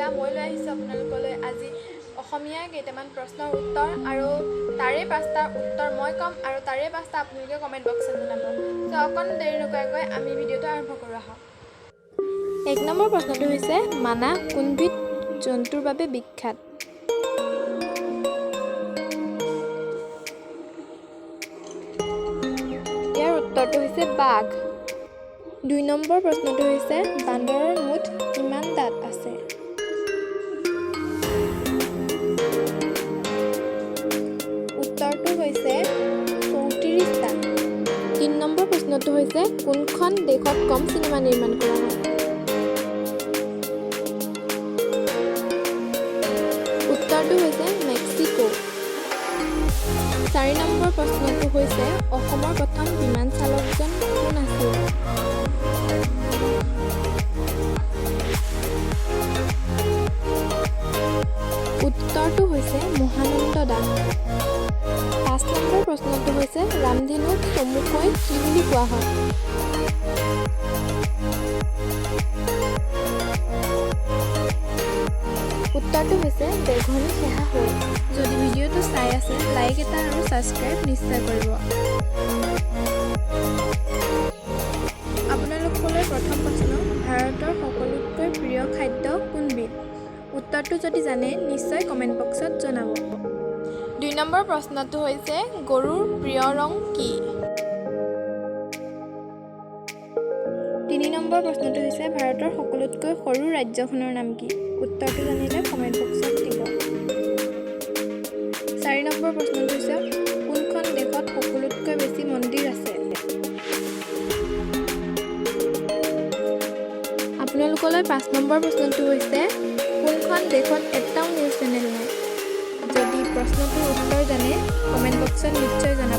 এতিয়া মই লৈ আহিছোঁ আপোনালোকলৈ আজি অসমীয়া কেইটামান প্ৰশ্নৰ উত্তৰ আৰু তাৰে 5টা উত্তৰ মই ক'ম আৰু তাৰে 5টা আপোনালোকে কমেণ্ট বক্সত জনাব। তো অকণ দেৰি নকৰাকৈ আমি ভিডিঅ'টো আৰম্ভ কৰোঁ আহক। 1 নম্বৰ প্ৰশ্নটো হৈছে মানাহ কোনবিধ জন্তুৰ বাবে বিখ্যাত? ইয়াৰ উত্তৰটো হৈছে বাঘ। 2 নম্বৰ প্ৰশ্নটো হৈছে বান্দৰৰ মুঠ কিমান দাঁত আছে? উত্তৰটো হৈছে 34টা। 3 নম্বৰ প্ৰশ্নটো হৈছে কোনখন দেশত কম চিনেমা নিৰ্মাণ কৰা হয়? উত্তৰটো হৈছে মেক্সিকো। 4 নম্বৰ প্ৰশ্নটো হৈছে অসমৰ প্ৰথম বিমান চালকজন কোন আছিল? উত্তৰটো হৈছে মহানন্দ দাস। 5 নম্বৰ প্ৰশ্নটো হৈছে ৰামধেনুক চমুকৈ কি বুলি কোৱা হয়? উত্তৰটো হৈছে বেঘনী সেহা হৈ। যদি ভিডিঅ'টো চাই আছে লাইক এটা আৰু ছাবস্ক্ৰাইব নিশ্চয় কৰিব। আপোনালোকলৈ প্ৰথম প্ৰশ্ন, ভাৰতৰ সকলোতকৈ প্ৰিয় খাদ্য কোনবিধ? উত্তৰটো যদি জানে নিশ্চয় কমেণ্ট বক্সত জনাব। 2 নম্বৰ প্ৰশ্নটো হৈছে গৰুৰ প্ৰিয় ৰং কি? 3 নম্বৰ প্ৰশ্নটো হৈছে ভাৰতৰ সকলোতকৈ সৰু ৰাজ্যখনৰ নাম কি? উত্তৰটো জানিলে কমেণ্ট বক্সত দিব। 4 নম্বৰ প্ৰশ্নটো হৈছে কোনখন দেশত সকলোতকৈ বেছি মন্দিৰ আছে? আপোনালোকলৈ 5 নম্বৰ প্ৰশ্নটো হৈছে কোনখন দেশত এটাও নিউজ চেনেল নাই? যদি প্ৰশ্নটোৰ উত্তৰ জানে কমেণ্ট বক্সত নিশ্চয় জনাব।